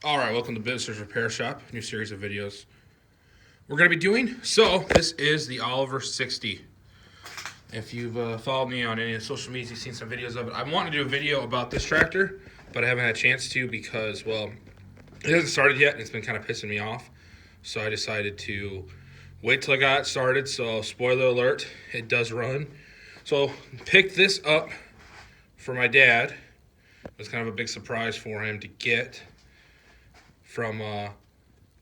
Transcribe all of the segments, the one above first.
All right, welcome to BIBSTE'Rs Repair Shop, new series of videos we're going to be doing. So this is the Oliver 60. If you've followed me on any of the social media, you've seen some videos of it. I want to do a video about this tractor, but I haven't had a chance to because, well, it hasn't started yet, and it's been kind of pissing me off. So I decided to wait till I got it started. So spoiler alert, it does run. So picked this up for my dad. It was kind of a big surprise for him to get from a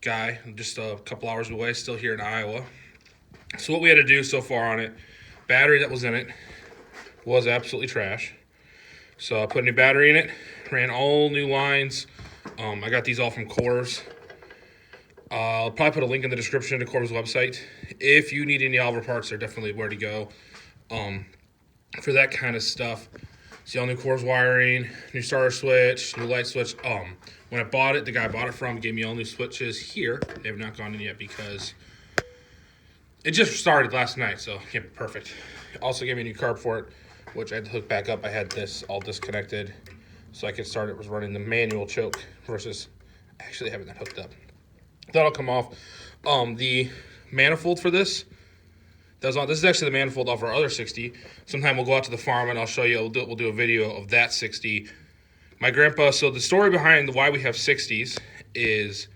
guy just a couple hours away, still here in Iowa. So what we had to do so far on it, battery that was in it was absolutely trash. So I put a new battery in it, ran all new lines. I got these all from Korves. I'll probably put a link in the description to Korves' website. If you need any Oliver parts, they're definitely where to go for that kind of stuff. See all new Korves wiring, new starter switch, new light switch. When I bought it, the guy I bought it from gave me all new switches here. They have not gone in yet because it just started last night, so yeah, perfect. Also gave me a new carb for it, which I had to hook back up. I had this all disconnected so I could start it. Was running the manual choke versus actually having that hooked up. That'll come off. The manifold for this, this is actually the manifold off our other 60. Sometime we'll go out to the farm and I'll show you. We'll do a video of that 60. My grandpa, so the story behind why we have 60s is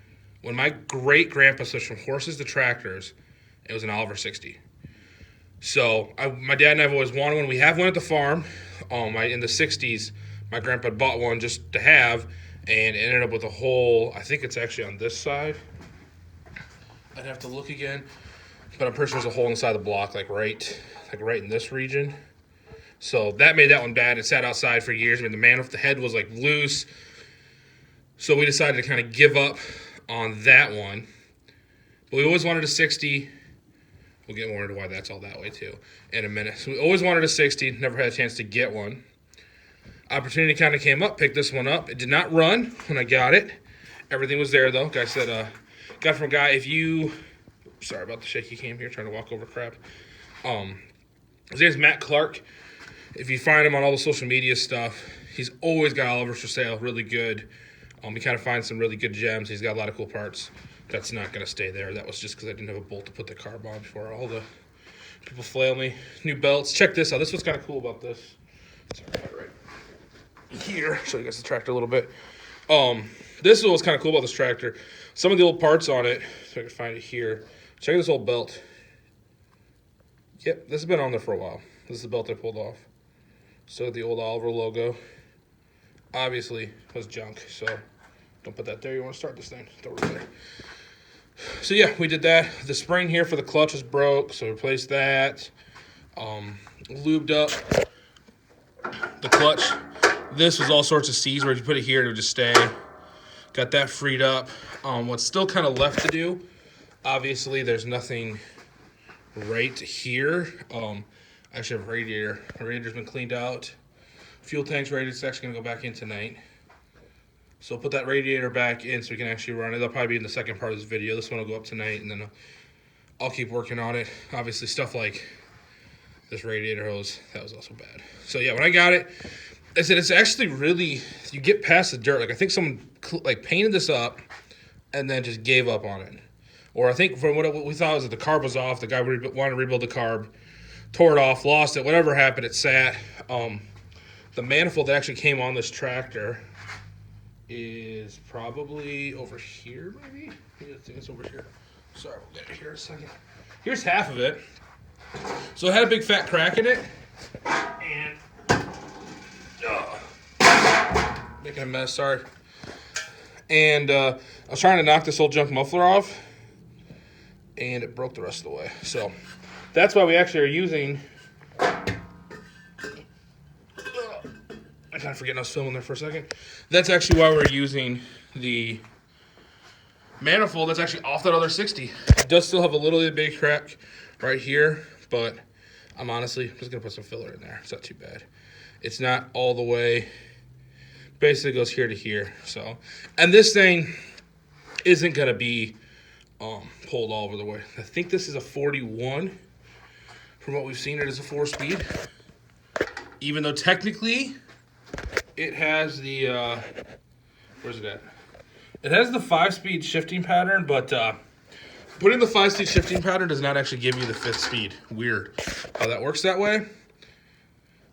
when my great-grandpa switched from horses to tractors, it was an Oliver 60. So my dad and I have always wanted one. We have one at the farm. In the 60s, my grandpa bought one just to have, and it ended up with a hole. I think it's actually on this side. I'd have to look again. But I'm pretty sure there's a hole inside the block, like right in this region. So that made that one bad. It sat outside for years. I mean, the head was like loose. So we decided to kind of give up on that one. But we always wanted a 60. We'll get more into why that's all that way too in a minute. So we always wanted a 60. Never had a chance to get one. Opportunity kind of came up. Picked this one up. It did not run when I got it. Everything was there though. Guy said, got it from a guy. If you, sorry about the shaky cam here, trying to walk over crap. His name's Matt Clark. If you find him on all the social media stuff, he's always got Olivers for sale, really good. He kind of finds some really good gems. He's got a lot of cool parts. That's not going to stay there. That was just because I didn't have a bolt to put the carb on before all the people flail me. New belts. Check this out. This was kind of cool about this. Sorry, right here. Show you guys the tractor a little bit. This is what's kind of cool about this tractor. Some of the old parts on it, if I can find it here. Check this old belt. Yep, this has been on there for a while. This is the belt I pulled off. Still got the old Oliver logo. Obviously, was junk, so don't put that there. You want to start this thing. Throw it there. So yeah, we did that. The spring here for the clutch is broke, so replaced that. Lubed up the clutch. This was all sorts of C's where if you put it here, it would just stay. Got that freed up. What's still kind of left to do, obviously, there's nothing right here. I actually have a radiator. My radiator's been cleaned out. Fuel tank's ready. It's actually going to go back in tonight. So I'll put that radiator back in so we can actually run it. That'll probably be in the second part of this video. This one will go up tonight, and then I'll keep working on it. Obviously, stuff like this radiator hose, that was also bad. So yeah, when I got it, I said it's actually really, you get past the dirt. Like I think someone like painted this up and then just gave up on it. Or I think from what we thought was that the carb was off. The guy wanted to rebuild the carb, tore it off, lost it. Whatever happened, it sat. The manifold that actually came on this tractor is probably over here, maybe? Yeah, I think it's over here. Sorry, we'll get it here in a second. Here's half of it. So it had a big fat crack in it. And making a mess, sorry. And I was trying to knock this old junk muffler off, and it broke the rest of the way. So that's why we actually are using, I kind of forget I was filming there for a second. That's actually why we're using the manifold that's actually off that other 60. It does still have a little bit of crack right here, but I'm honestly just going to put some filler in there. It's not too bad. It's not all the way, basically goes here to here. So, and this thing isn't going to be pulled all over the way. I think this is a 41. From what we've seen, it is a 4-speed. Even though technically it has the, where's it at? It has the 5-speed shifting pattern, but putting the 5-speed shifting pattern does not actually give you the 5th speed. Weird how that works that way.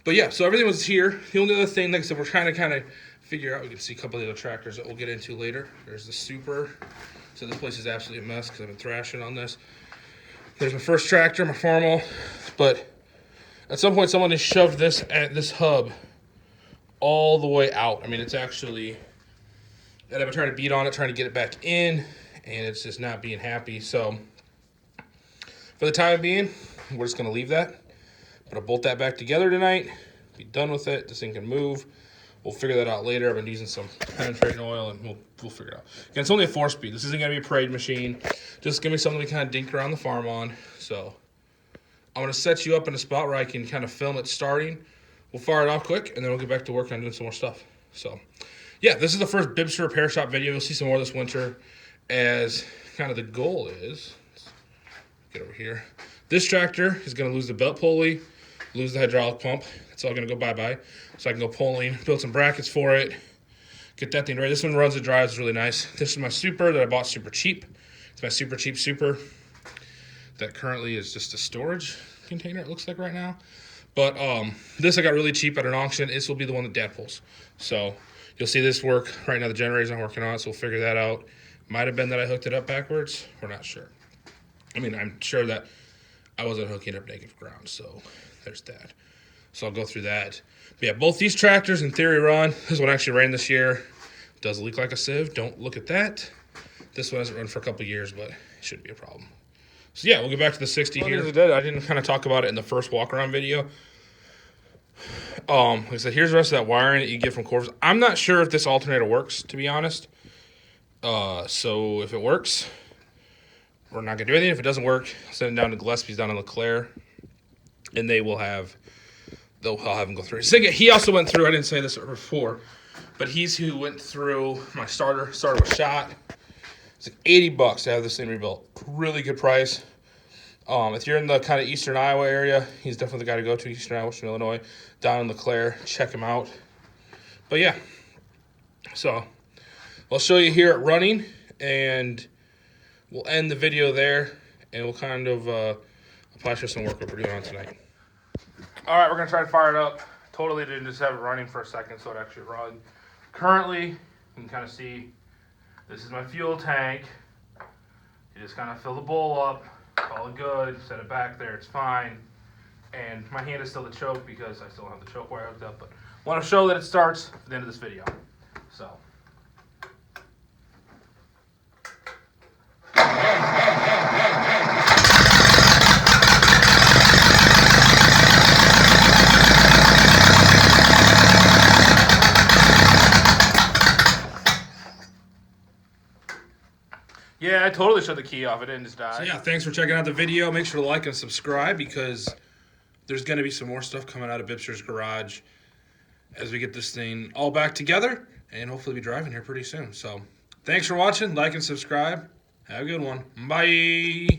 But yeah, so everything was here. The only other thing, like I said, we're trying to kind of figure out. We can see a couple of the other tractors that we'll get into later. There's the Super. So this place is absolutely a mess because I've been thrashing on this. There's my first tractor, my Farmall. But at some point, someone has shoved this hub all the way out. I mean, it's actually, and I've been trying to beat on it, trying to get it back in, and it's just not being happy. So for the time being, we're just going to leave that. I'm going to bolt that back together tonight, be done with it. This thing can move. We'll figure that out later. I've been using some penetrating oil, and we'll figure it out. Again, it's only a 4-speed. This isn't going to be a parade machine. Just give me something we kind of dink around the farm on. So I'm going to set you up in a spot where I can kind of film it starting. We'll fire it off quick, and then we'll get back to work on doing some more stuff. So, yeah, this is the first BIBSTER'S repair shop video. You'll see some more this winter, as kind of the goal is. Let's get over here. This tractor is going to lose the belt pulley, lose the hydraulic pump. It's all going to go bye-bye. So I can go pulling, build some brackets for it, get that thing ready. This one runs and drives really nice. This is my Super that I bought super cheap. It's my super cheap Super that currently is just a storage container, it looks like right now. But this I got really cheap at an auction. This will be the one that Dad pulls. So you'll see this work. Right now the generator's not working on it, so we'll figure that out. Might have been that I hooked it up backwards. We're not sure. I mean, I'm sure that I wasn't hooking up negative ground, so there's that. So I'll go through that. But yeah, both these tractors in theory run. This one actually ran this year. Does leak like a sieve. Don't look at that. This one hasn't run for a couple years, but it shouldn't be a problem. So yeah, we'll get back to the 60 here. I didn't kind of talk about it in the first walk-around video. Like I said, here's the rest of that wiring that you get from Korves. I'm not sure if this alternator works, to be honest. So if it works, we're not going to do anything. If it doesn't work, send it down to Gillespie's down in LeClaire, and I'll have him go through it. So he also went through, I didn't say this before, but he's who went through my starter was shot. It's like $80 to have this thing rebuilt. Really good price. If you're in the kind of eastern Iowa area, he's definitely the guy to go to. Eastern Iowa, Western Illinois, down in LeClaire. Check him out. But yeah, so I'll show you here at running, and we'll end the video there, and we'll kind of apply for some work we're doing on tonight. All right, we're going to try to fire it up. Totally didn't just have it running for a second, so it actually run. Currently, you can kind of see this is my fuel tank. You just kind of fill the bowl up, call it good, set it back there, it's fine. And my hand is still the choke because I still don't have the choke wire hooked up, but I want to show that it starts at the end of this video. So. Yeah, I totally shut the key off. It didn't just die. So yeah, thanks for checking out the video. Make sure to like and subscribe because there's going to be some more stuff coming out of BIBSTER'S garage as we get this thing all back together and hopefully be driving here pretty soon. So thanks for watching. Like and subscribe. Have a good one. Bye.